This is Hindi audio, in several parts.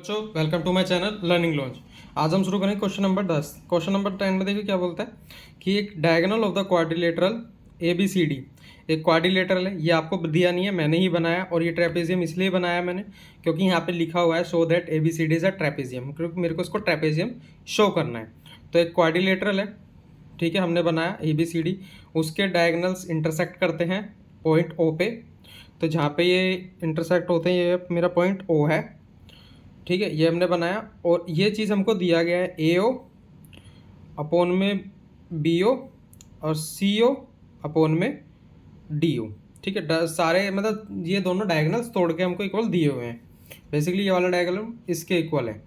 बच्चों welcome to my channel Learning Launch. आज हम शुरू करेंगे क्वेश्चन नंबर 10। क्वेश्चन नंबर 10 में देखिए क्या बोलता है कि एक diagonal of the quadrilateral A B C D, एक क्वाड्रिलेटरल है, ये आपको दिया नहीं है, मैंने ही बनाया। और ये ट्रेपेजियम इसलिए बनाया मैंने क्योंकि यहाँ पे लिखा हुआ है show that A B C D is a trapezium, क्योंकि मेरे को इसको ट्रेपेजियम शो करना है। तो एक क्वाड्रिलेटरल है, ठीक है, हमने बनाया ए बी सी डी, उसके डायगोनल्स इंटरसेक्ट करते हैं पॉइंट ओ पे। तो जहाँ पे ये इंटरसेक्ट होते हैं ये मेरा पॉइंट ओ है, ठीक है, ये हमने बनाया। और ये चीज़ हमको दिया गया है ए ओ अपोन में बी ओ और सी ओ अपोन में डी ओ, ठीक है। सारे मतलब ये दोनों डायगोनल्स तोड़ के हमको इक्वल दिए हुए हैं। बेसिकली ये वाला डायगोनल इसके इक्वल है।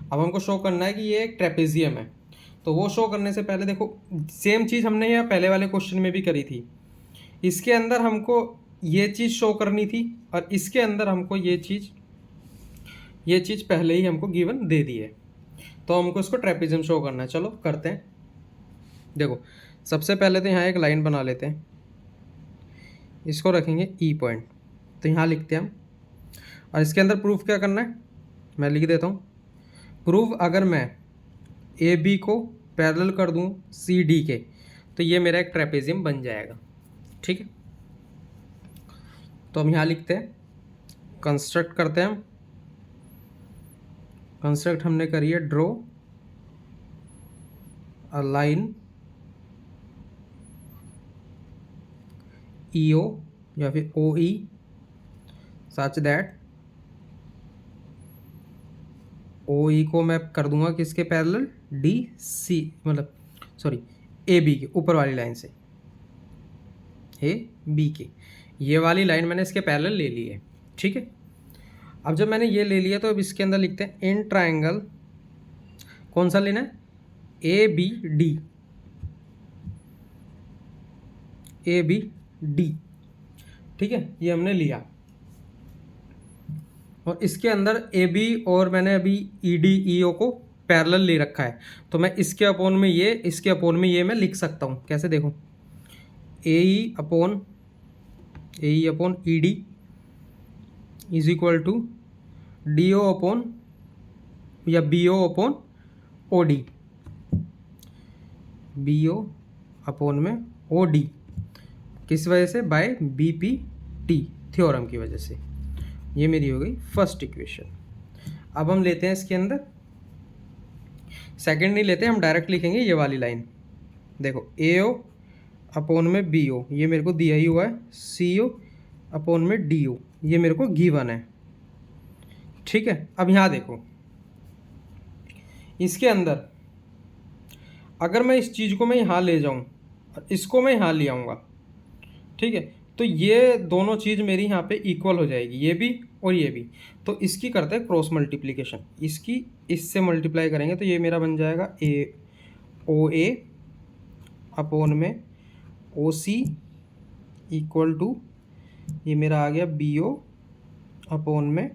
अब हमको शो करना है कि ये एक ट्रेपेजियम है। तो वो शो करने से पहले देखो, सेम चीज़ हमने यहाँ पहले वाले क्वेश्चन में भी करी थी। इसके अंदर हमको ये चीज़ शो करनी थी और इसके अंदर हमको ये चीज़ पहले ही हमको गिवन दे दी है। तो हमको इसको ट्रेपेजियम शो करना है। चलो करते हैं। देखो सबसे पहले तो यहाँ एक लाइन बना लेते हैं, इसको रखेंगे ई पॉइंट। तो यहाँ लिखते हैं हम, और इसके अंदर प्रूफ क्या करना है मैं लिख देता हूँ। प्रूफ अगर मैं ए बी को पैरेलल कर दूँ सी डी के, तो ये मेरा एक ट्रेपेजियम बन जाएगा, ठीक है। तो हम यहाँ लिखते हैं, कंस्ट्रक्ट करते हैं हम। कंस्ट्रक्ट हमने करी है ड्रॉ अ लाइन ई ओ या फिर ओ ई सच दैट ओ ई को मैं कर दूंगा किसके पैरेलल, डी सी, मतलब सॉरी ए बी के ऊपर वाली लाइन से, ए बी के ये वाली लाइन मैंने इसके पैरेलल ले ली है, ठीक है। अब जब मैंने ये ले लिया तो अब इसके अंदर लिखते हैं इन ट्राइंगल, कौन सा लेना है, A B D, A B D, ठीक है, ये हमने लिया। और इसके अंदर ए बी और मैंने अभी ई डी ई ओ को पैरेलल ले रखा है। तो मैं इसके अपोन में ये, इसके अपोन में ये मैं लिख सकता हूँ। कैसे देखो, A E upon E D is equal to D O upon या B O upon O D, B O upon में ओ डी, किस वजह से, by B P T theorem की वजह से। ये मेरी हो गई फर्स्ट इक्वेशन। अब हम लेते हैं इसके अंदर सेकंड नहीं लेते, हम डायरेक्ट लिखेंगे ये वाली लाइन। देखो ए ओ अपोन में बी ओ, ये मेरे को दिया ही हुआ है, सी ओ अपोन में डी ओ, ये मेरे को गिवन है, ठीक है। अब यहाँ देखो, इसके अंदर अगर मैं इस चीज़ को मैं यहाँ ले जाऊँ और इसको मैं यहाँ ले आऊँगा, ठीक है, तो ये दोनों चीज़ मेरी यहाँ पे इक्वल हो जाएगी, ये भी और ये भी। तो इसकी करते हैं क्रॉस मल्टीप्लिकेशन, इसकी इससे मल्टीप्लाई करेंगे तो ये मेरा बन जाएगा ए ओ ए अपोन में ओ सी इक्वल टू, ये मेरा आ गया बी ओ अपोन में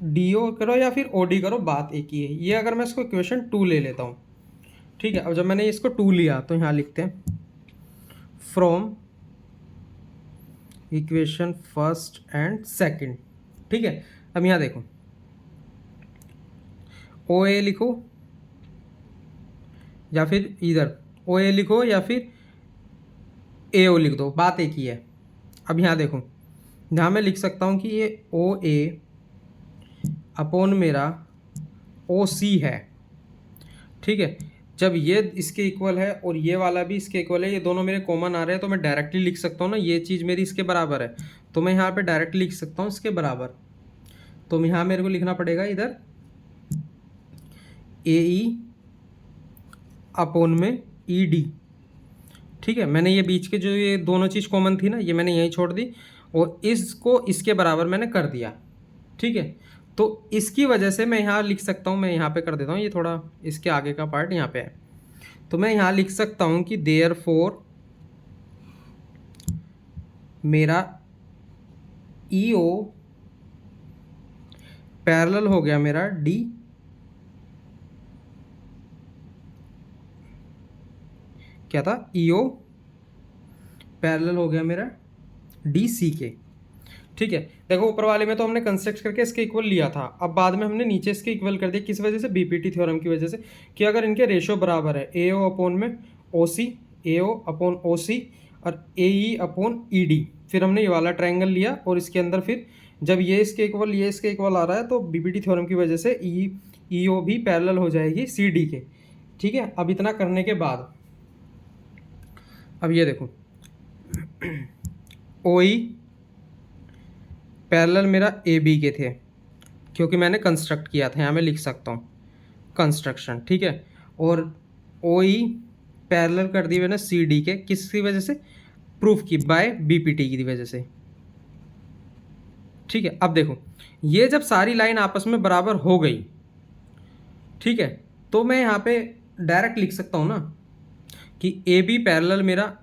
डी ओ करो या फिर ओ डी करो, बात एक ही है। ये अगर मैं इसको इक्वेशन 2 ले लेता हूँ, ठीक है। अब जब मैंने इसको 2 लिया तो यहाँ लिखते हैं from equation first and second, ठीक है। अब यहाँ देखो, ओ ए लिखो या फिर इधर ओ ए लिखो या फिर ए ओ लिख दो, बात एक ही है। अब यहाँ देखो, यहाँ मैं लिख सकता हूँ कि ये ओ ए अपोन मेरा ओ सी है, ठीक है। जब ये इसके इक्वल है और ये वाला भी इसके इक्वल है, ये दोनों मेरे कॉमन आ रहे हैं, तो मैं डायरेक्टली लिख सकता हूँ ना, ये चीज़ मेरी इसके बराबर है, तो मैं यहाँ पे डायरेक्टली लिख सकता हूँ इसके बराबर। तो यहाँ मेरे को लिखना पड़ेगा इधर ए ई अपोन में ई डी, ठीक है। मैंने ये बीच के जो ये दोनों चीज़ कॉमन थी ना, ये मैंने यहीं छोड़ दी और इसको इसके बराबर मैंने कर दिया, ठीक है। तो इसकी वजह से मैं यहाँ लिख सकता हूँ, मैं यहाँ पे कर देता हूँ, ये थोड़ा इसके आगे का पार्ट यहाँ पे है। तो मैं यहाँ लिख सकता हूँ कि देयरफॉर मेरा ई ओ पैरेलल हो गया मेरा डी, क्या था, ई ओ पैरेलल हो गया मेरा डी सी के, ठीक है, देखो ऊपर वाले में तो हमने कंस्ट्रक्ट करके इसके इक्वल लिया था, अब बाद में हमने नीचे इसके इक्वल कर दिया, किस वजह से, बीपीटी थ्योरम की वजह से, कि अगर इनके रेशो बराबर है ए ओ अपॉन में ओ सी, ए ओ अपॉन ओ सी और ए ई अपॉन ई डी, फिर हमने ये वाला ट्रायंगल लिया और इसके अंदर फिर जब ये इसके इक्वल आ रहा है तो बीपीटी थ्योरम की वजह से ई ओ भी पैरेलल हो जाएगी सी डी के। ठीक है, अब इतना करने के बाद अब ये देखो ओ ई पैरेलल मेरा ए बी के थे, क्योंकि मैंने कंस्ट्रक्ट किया था, यहाँ मैं लिख सकता हूँ कंस्ट्रक्शन। ठीक है, और ओ ई पैरेलल कर दी मैंने सी डी के, किसकी वजह से, प्रूफ की बाय बीपीटी की वजह से। ठीक है, अब देखो ये जब सारी लाइन आपस में बराबर हो गई, ठीक है, तो मैं यहाँ पे डायरेक्ट लिख सकता हूँ ना कि ए बी पैरेलल मेरा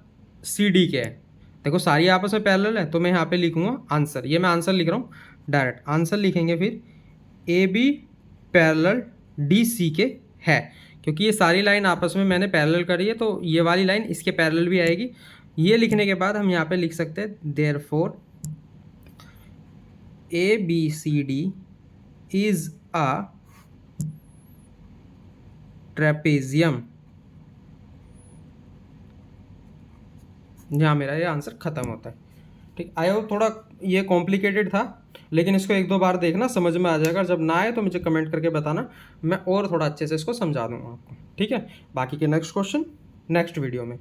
सी डी के है। देखो सारी आपस में पैरेलल है, तो मैं यहाँ पे लिखूँगा आंसर, ये मैं आंसर लिख रहा हूँ, डायरेक्ट आंसर लिखेंगे फिर A B parallel D C के है, क्योंकि ये सारी लाइन आपस में मैंने पैरेलल करी है, तो ये वाली लाइन इसके पैरेलल भी आएगी। ये लिखने के बाद हम यहाँ पे लिख सकते हैं therefore A B C D is a trapezium. यहाँ मेरा ये आंसर खत्म होता है। ठीक, आई होप थोड़ा ये कॉम्प्लिकेटेड था, लेकिन इसको एक दो बार देखना, समझ में आ जाएगा। जब ना आए तो मुझे कमेंट करके बताना, मैं और थोड़ा अच्छे से इसको समझा दूंगा आपको। ठीक है, बाकी के नेक्स्ट क्वेश्चन नेक्स्ट वीडियो में।